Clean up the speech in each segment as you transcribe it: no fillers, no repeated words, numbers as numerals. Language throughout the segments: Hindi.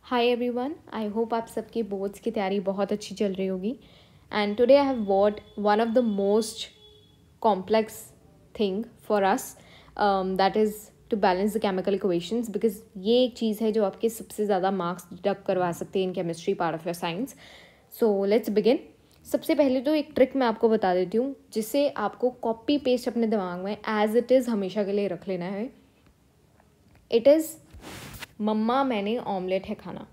हाय एवरीवन, आई होप आप सबकी बोर्ड्स की तैयारी बहुत अच्छी चल रही होगी. And today I have what one of the most complex thing for us, that is to balance the chemical equations, because ये एक चीज़ है जो आपके सबसे ज़्यादा मार्क्स डिडक्ट करवा सकते हैं in chemistry part of your science. So let's begin. सबसे पहले तो एक ट्रिक मैं आपको बता देती हूँ जिससे आपको कॉपी पेस्ट अपने दिमाग में एज इट इज़ हमेशा के लिए रख लेना है. इट इज़ मम्मा मैंने ऑमलेट है खाना.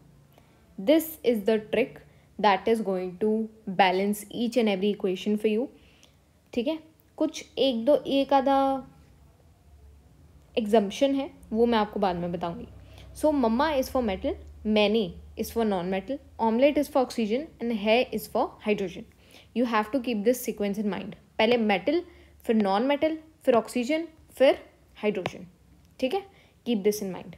This is the trick that is going to balance each and every equation for you. ठीक है, कुछ एक आधा एग्जम्पशन है वो मैं आपको बाद में बताऊंगी. सो मम्मा इज़ फॉर मेटल, मैंने is for non metal, omelette is for oxygen and है is for hydrogen. You have to keep this sequence in mind. पहले मेटल, फिर नॉन मेटल, फिर ऑक्सीजन, फिर हाइड्रोजन. ठीक है, keep this in mind.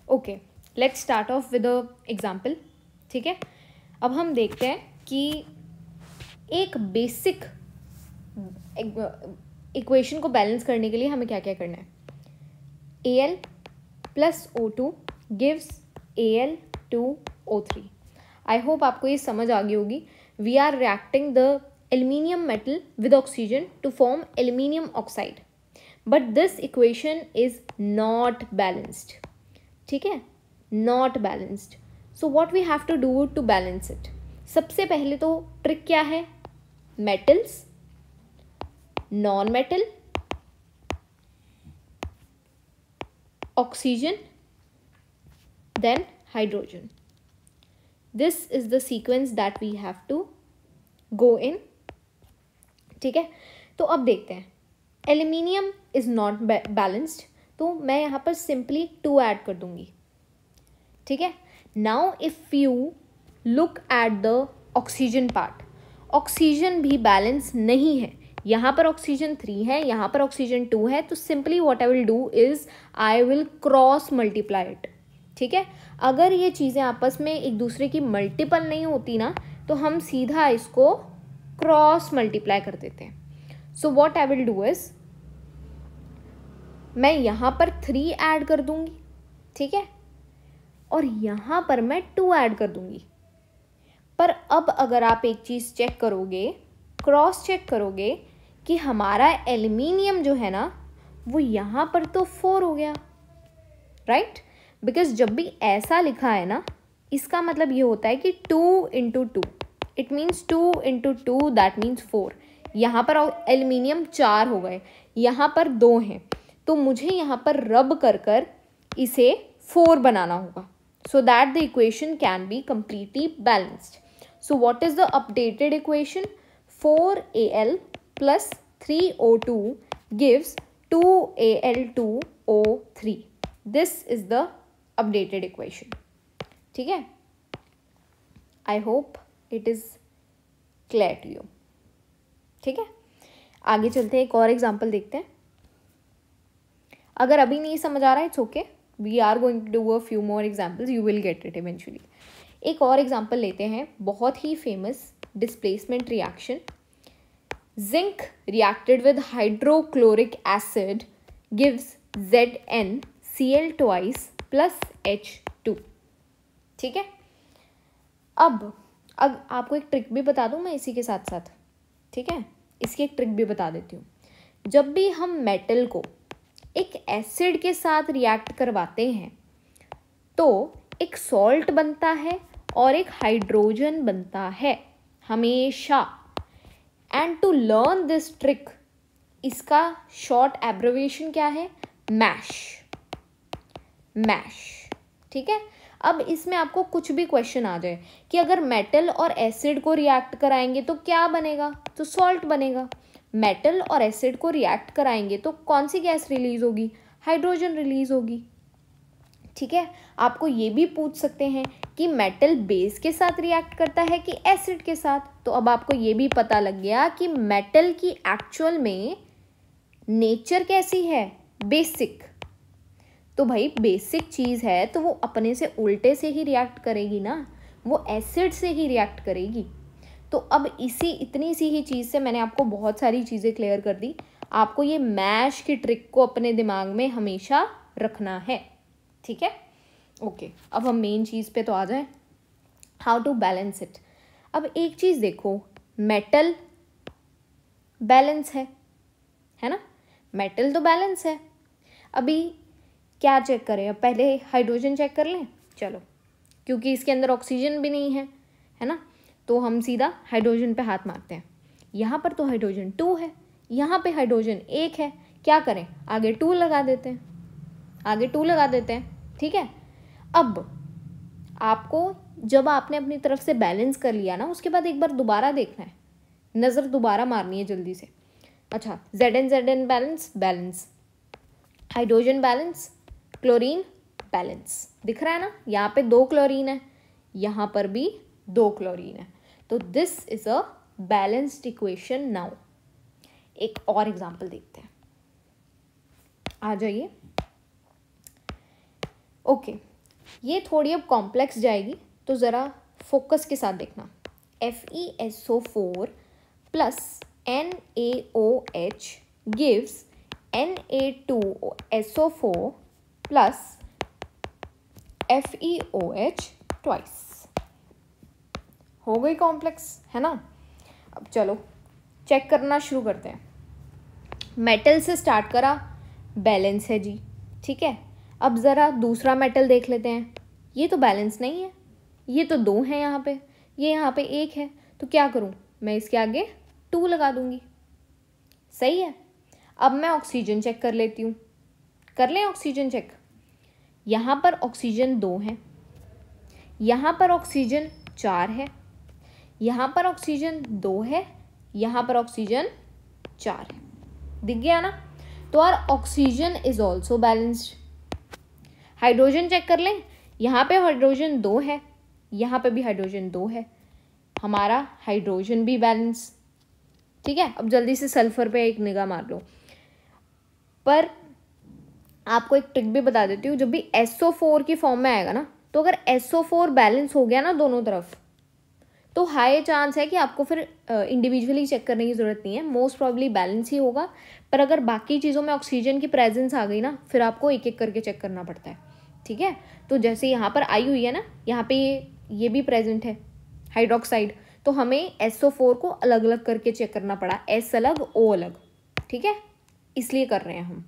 Okay, let's start off with a example. ठीक है, अब हम देखते हैं कि एक बेसिक इक्वेशन को बैलेंस करने के लिए हमें क्या क्या करना है. Al plus O2 gives Al2O3. I hope आपको ये समझ आ गई होगी. We are reacting the aluminium metal with oxygen to form aluminium oxide, but this equation is not balanced. ठीक है, not balanced. So what we have to do to balance it. सबसे पहले तो ट्रिक क्या है, metals, non metal, oxygen, then hydrogen. This is the sequence that we have to go in. ठीक है, तो अब देखते हैं. एल्यूमिनियम इज नॉट बैलेंस्ड, तो मैं यहाँ पर सिंपली 2 ऐड कर दूंगी. ठीक है, now if you look at the oxygen part, oxygen भी बैलेंस नहीं है. यहाँ पर ऑक्सीजन 3 है, यहाँ पर ऑक्सीजन 2 है, तो simply what I will do is I will cross multiply it. ठीक है, अगर ये चीज़ें आपस में एक दूसरे की मल्टीपल नहीं होती ना, तो हम सीधा इसको क्रॉस मल्टीप्लाई कर देते हैं. So what I will do is मैं यहाँ पर 3 ऐड कर दूंगी. ठीक है, और यहाँ पर मैं 2 ऐड कर दूंगी. पर अब अगर आप एक चीज़ चेक करोगे, क्रॉस चेक करोगे कि हमारा एल्यूमिनियम जो है ना वो यहाँ पर तो 4 हो गया, राइट. बिकॉज जब भी ऐसा लिखा है ना, इसका मतलब ये होता है कि 2 into 2, it means 2 into 2 that means 4. यहाँ पर एल्यूमिनियम 4 हो गए, यहाँ पर 2 हैं, तो मुझे यहाँ पर रब कर कर इसे 4 बनाना होगा, so that the equation can be completely balanced. So what is the updated equation? 4Al plus 3O2 gives 2Al2O3. This is the updated equation. ठीक है, I hope it is clear to you. ठीक है, आगे चलते हैं, एक और एग्जाम्पल देखते हैं. अगर अभी नहीं समझ आ रहा है, it's okay. We are going to do a few more examples. You will get it eventually. एक और एग्जाम्पल लेते हैं, बहुत ही famous displacement reaction. Zinc reacted with hydrochloric acid gives ZnCl twice plus H2. ठीक है, अब आपको एक ट्रिक भी बता दूं मैं इसी के साथ साथ. ठीक है, इसकी एक ट्रिक भी बता देती हूँ. जब भी हम मेटल को एक एसिड के साथ रिएक्ट करवाते हैं तो एक सॉल्ट बनता है और एक हाइड्रोजन बनता है हमेशा. And to learn this trick, इसका शॉर्ट एब्रिविएशन क्या है, मैश. मैश. ठीक है, अब इसमें आपको कुछ भी क्वेश्चन आ जाए कि अगर मेटल और एसिड को रिएक्ट कराएंगे तो क्या बनेगा, तो सॉल्ट बनेगा. मेटल और एसिड को रिएक्ट कराएंगे तो कौन सी गैस रिलीज होगी, हाइड्रोजन रिलीज होगी. ठीक है, आपको ये भी पूछ सकते हैं कि मेटल बेस के साथ रिएक्ट करता है कि एसिड के साथ. तो अब आपको ये भी पता लग गया कि मेटल की एक्चुअल में नेचर कैसी है, बेसिक. तो भाई बेसिक चीज़ है तो वो अपने से उल्टे से ही रिएक्ट करेगी ना, वो एसिड से ही रिएक्ट करेगी. तो अब इतनी सी ही चीज़ से मैंने आपको बहुत सारी चीज़ें क्लियर कर दी. आपको ये मैश की ट्रिक को अपने दिमाग में हमेशा रखना है. ठीक है, ओके। अब हम मेन चीज़ पे तो आ जाएं, हाउ टू बैलेंस इट। अब एक चीज़ देखो, मेटल बैलेंस है ना, मेटल तो बैलेंस है। अभी क्या चेक करें, अब पहले हाइड्रोजन चेक कर लें, चलो, क्योंकि इसके अंदर ऑक्सीजन भी नहीं है ना, तो हम सीधा हाइड्रोजन पे हाथ मारते हैं। यहाँ पर तो हाइड्रोजन 2 है, यहाँ पे हाइड्रोजन 1 है, क्या करें, आगे 2 लगा देते हैं, ठीक है। अब आपको जब आपने अपनी तरफ से बैलेंस कर लिया ना, उसके बाद एक बार दोबारा देखना है, नज़र दोबारा मारनी है जल्दी से। अच्छा, ZN balance, hydrogen balance, chlorine balance, दिख रहा है ना, यहाँ पे 2 क्लोरीन है, यहाँ पर भी 2 क्लोरीन है, तो this is a balanced equation. Now एक और एग्जांपल देखते हैं, आ जाइए। ओके, ये थोड़ी अब कॉम्प्लेक्स जाएगी, तो ज़रा फोकस के साथ देखना। FeSO4 plus NaOH gives Na2SO4 plus FeOH twice. हो गई कॉम्प्लेक्स, है ना। अब चलो चेक करना शुरू करते हैं। मेटल से स्टार्ट करा, बैलेंस है जी, ठीक है। अब ज़रा दूसरा मेटल देख लेते हैं, ये तो बैलेंस नहीं है, ये तो 2 हैं यहाँ पे, ये यहाँ पे 1 है, तो क्या करूँ, मैं इसके आगे 2 लगा दूँगी, सही है। अब मैं ऑक्सीजन चेक कर लेती हूँ, कर लें ऑक्सीजन चेक। यहाँ पर ऑक्सीजन 2 है, यहाँ पर ऑक्सीजन 4 है, यहाँ पर ऑक्सीजन 2 है, यहाँ पर ऑक्सीजन 4 है, दिख गया ना। तो our oxygen is also balanced. Hydrogen check कर लें, यहाँ पे हाइड्रोजन 2 है, यहाँ पे भी हाइड्रोजन 2 है, हमारा हाइड्रोजन भी बैलेंस, ठीक है। अब जल्दी से सल्फर पे एक निगाह मार लो। पर आपको एक ट्रिक भी बता देती हूँ, जब भी SO4 की फॉर्म में आएगा ना, तो अगर SO4 बैलेंस हो गया ना दोनों तरफ, तो हाई चांस है कि आपको फिर इंडिविजुअली चेक करने की ज़रूरत नहीं है, मोस्ट प्रॉब्ली बैलेंस ही होगा। पर अगर बाकी चीज़ों में ऑक्सीजन की प्रेजेंस आ गई ना, फिर आपको एक एक करके चेक करना पड़ता है, ठीक है। तो जैसे यहाँ पर आई हुई है ना, यहाँ पे ये भी प्रेजेंट है हाइड्रोक्साइड, तो हमें SO4 को अलग अलग करके चेक करना पड़ा, S अलग O अलग, ठीक है, इसलिए कर रहे हैं हम।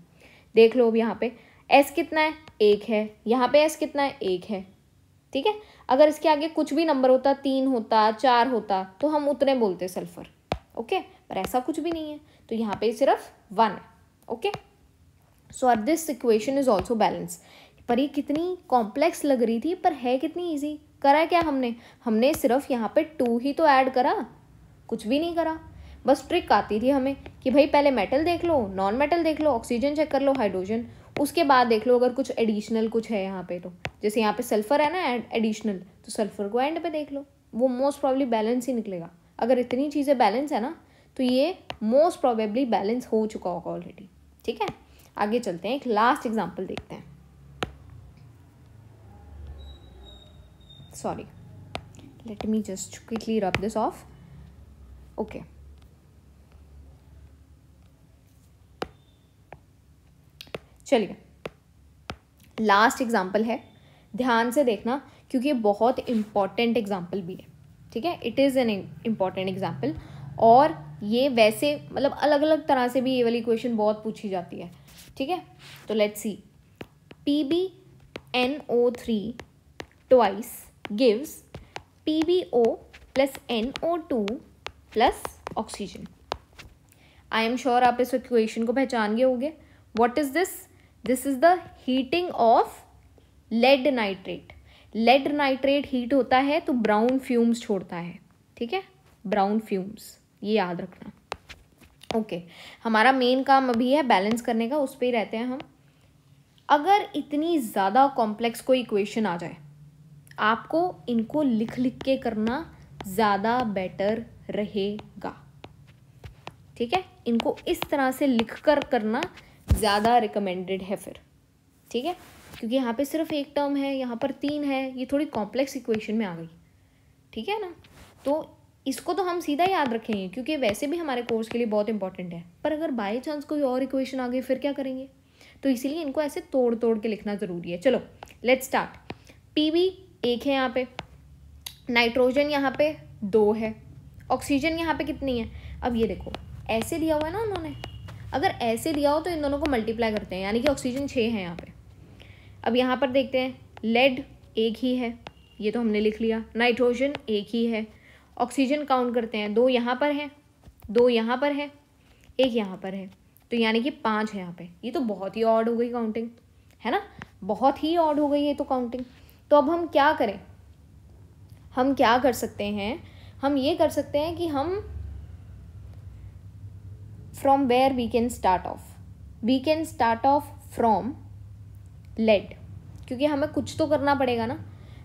देख लो अब यहाँ पे S कितना है, 1 है, यहाँ पे S कितना है, 1 है, ठीक है। अगर इसके आगे कुछ भी नंबर होता, 3 होता, 4 होता, तो हम उतने बोलते सल्फर, ओके। पर ऐसा कुछ भी नहीं है, तो यहाँ पे सिर्फ 1 है, okay. So our this equation is also balance. पर ये कितनी कॉम्प्लेक्स लग रही थी, पर है कितनी ईजी। करा क्या हमने सिर्फ यहाँ पे 2 ही तो ऐड करा, कुछ भी नहीं करा। बस ट्रिक आती थी हमें कि भाई पहले मेटल देख लो, नॉन मेटल देख लो, ऑक्सीजन चेक कर लो, हाइड्रोजन, उसके बाद देख लो अगर कुछ एडिशनल कुछ है यहाँ पे, तो जैसे यहाँ पे सल्फर है ना एडिशनल, तो सल्फर को एंड पे देख लो, वो मोस्ट प्रॉब्ली बैलेंस ही निकलेगा। अगर इतनी चीज़ें बैलेंस है ना, तो ये मोस्ट प्रॉबेबली बैलेंस हो चुका होगा ऑलरेडी, ठीक है। आगे चलते हैं, एक लास्ट एग्जाम्पल देखते हैं। Sorry, let me just quickly rub this of, okay. चलिए, लास्ट एग्जाम्पल है, ध्यान से देखना क्योंकि ये बहुत इंपॉर्टेंट एग्जाम्पल भी है, ठीक है। It is an important example, और ये वैसे मतलब अलग अलग तरह से भी ये वाली क्वेश्चन बहुत पूछी जाती है, ठीक है। तो let's see, PbNO3 twice gives PbO plus NO2 plus oxygen. I am sure आप इस इक्वेशन को पहचान गए होंगे। What is this? This is the heating of lead nitrate. Lead nitrate heat होता है तो ब्राउन फ्यूम्स छोड़ता है, ठीक है, ब्राउन फ्यूम्स, ये याद रखना, ओके। हमारा मेन काम अभी है बैलेंस करने का, उस पर ही रहते हैं हम। अगर इतनी ज़्यादा कॉम्प्लेक्स कोई इक्वेशन आ जाए, आपको इनको लिख लिख के करना ज़्यादा बेटर रहेगा, ठीक है। इनको इस तरह से लिख कर करना ज़्यादा रिकमेंडेड है फिर, ठीक है, क्योंकि यहाँ पे सिर्फ एक टर्म है, यहाँ पर 3 है, ये थोड़ी कॉम्प्लेक्स इक्वेशन में आ गई, ठीक है ना। तो इसको तो हम सीधा याद रखेंगे क्योंकि वैसे भी हमारे कोर्स के लिए बहुत इंपॉर्टेंट है। पर अगर बाई चांस कोई और इक्वेशन आ गई फिर क्या करेंगे? तो इसीलिए इनको ऐसे तोड़ तोड़ के लिखना ज़रूरी है। चलो लेट्स स्टार्ट। पीवी 1 है यहाँ पे, नाइट्रोजन यहाँ पे 2 है, ऑक्सीजन यहाँ पे कितनी है? अब ये देखो ऐसे दिया हुआ है ना उन्होंने, अगर ऐसे दिया हो तो इन दोनों को मल्टीप्लाई करते हैं, यानी कि ऑक्सीजन 6 है यहाँ पे। अब यहाँ पर देखते हैं, लेड 1 ही है, ये तो हमने लिख लिया, नाइट्रोजन 1 ही है, ऑक्सीजन काउंट करते हैं, 2 यहाँ पर है, 2 यहाँ पर है, 1 यहाँ पर है, तो यानी कि 5 है यहाँ पे। ये तो बहुत ही ऑड हो गई काउंटिंग, है ना, बहुत ही ऑड हो गई ये तो काउंटिंग। तो अब हम क्या करें, हम क्या कर सकते हैं, हम ये कर सकते हैं कि हम from where we can start off, we can start off from lead, क्योंकि हमें कुछ तो करना पड़ेगा ना।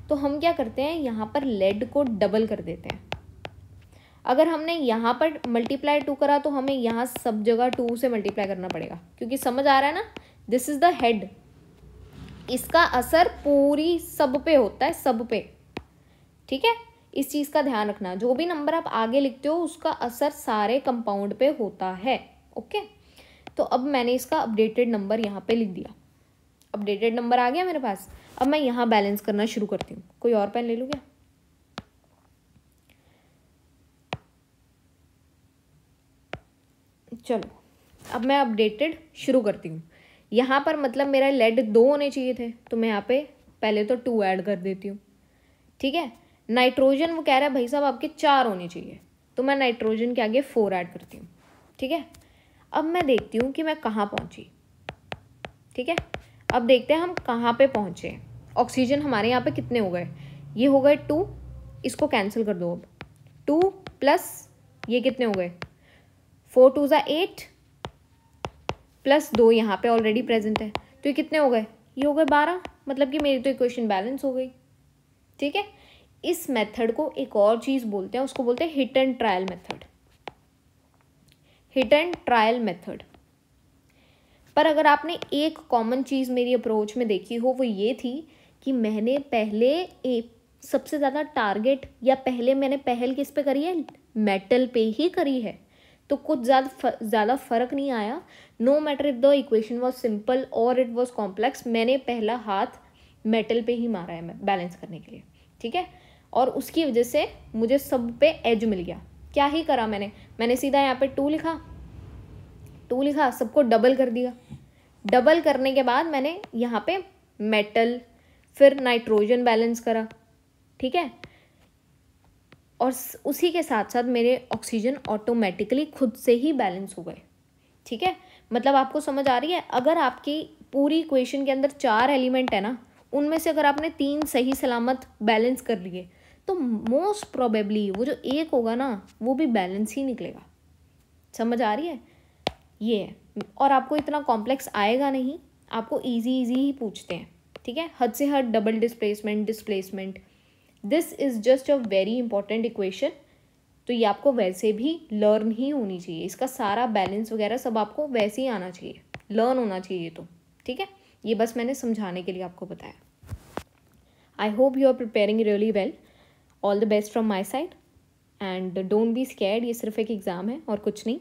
तो हम क्या करते हैं, यहाँ पर लेड को डबल कर देते हैं। अगर हमने यहाँ पर मल्टीप्लाई 2 करा तो हमें यहाँ सब जगह 2 से मल्टीप्लाई करना पड़ेगा, क्योंकि समझ आ रहा है ना, दिस इज द हेड, इसका असर पूरी सब पे होता है, सब पे, ठीक है। इस चीज़ का ध्यान रखना, जो भी नंबर आप आगे लिखते हो उसका असर सारे कंपाउंड पे होता है, ओके। तो अब मैंने इसका अपडेटेड नंबर यहाँ पे लिख दिया, अपडेटेड नंबर आ गया मेरे पास। अब मैं यहाँ बैलेंस करना शुरू करती हूँ। कोई और पेन ले लूँ क्या? चलो अब मैं अपडेटेड शुरू करती हूँ। यहाँ पर मतलब मेरा लेड 2 होने चाहिए थे, तो मैं यहाँ पे पहले तो 2 ऐड कर देती हूँ, ठीक है। नाइट्रोजन वो कह रहा है भाई साहब आपके 4 होने चाहिए, तो मैं नाइट्रोजन के आगे 4 ऐड करती हूँ, ठीक है। अब मैं देखती हूँ कि मैं कहाँ पहुँची, ठीक है। अब देखते हैं हम कहाँ पे पहुँचे। ऑक्सीजन हमारे यहाँ पे कितने हो गए, ये हो गए 2, इसको कैंसिल कर दो। अब 2 प्लस ये कितने हो गए, 4 2 ज़ा 8 प्लस 2 यहाँ पे ऑलरेडी प्रेजेंट है, तो ये कितने हो गए, ये हो गए 12। मतलब कि मेरी तो इक्वेशन बैलेंस हो गई, ठीक है। इस मेथड को एक और चीज़ बोलते हैं, उसको बोलते हैं hit and trial method, hit and trial method. पर अगर आपने एक कॉमन चीज़ मेरी अप्रोच में देखी हो, वो ये थी कि मैंने पहले सबसे ज़्यादा टारगेट या पहले मैंने पहल किस पे करी है, मेटल पे ही करी है। तो कुछ ज़्यादा फर्क नहीं आया, no matter if the equation was simple और इट वॉज कॉम्प्लेक्स, मैंने पहला हाथ मेटल पे ही मारा है बैलेंस करने के लिए, ठीक है। और उसकी वजह से मुझे सब पे एज मिल गया। क्या ही करा मैंने सीधा यहाँ पे 2 लिखा, सबको डबल कर दिया। डबल करने के बाद मैंने यहाँ पे मेटल फिर नाइट्रोजन बैलेंस करा, ठीक है। और उसी के साथ साथ मेरे ऑक्सीजन ऑटोमेटिकली खुद से ही बैलेंस हो गए, ठीक है। मतलब आपको समझ आ रही है, अगर आपकी पूरी इक्वेशन के अंदर 4 एलिमेंट है ना, उनमें से अगर आपने 3 सही सलामत बैलेंस कर लिए तो मोस्ट प्रोबेबली वो जो 1 होगा ना वो भी बैलेंस ही निकलेगा। समझ आ रही है, ये है। और आपको इतना कॉम्प्लेक्स आएगा नहीं, आपको इजी ही पूछते हैं, ठीक है। हद से हद double displacement, this is just a very important equation. तो ये आपको वैसे भी लर्न ही होनी चाहिए, इसका सारा बैलेंस वगैरह सब आपको वैसे ही आना चाहिए, लर्न होना चाहिए, तो ठीक है। ये बस मैंने समझाने के लिए आपको बताया। I hope you are preparing really well, all the best from my side and don't be scared, ये सिर्फ एक एग्ज़ाम है और कुछ नहीं।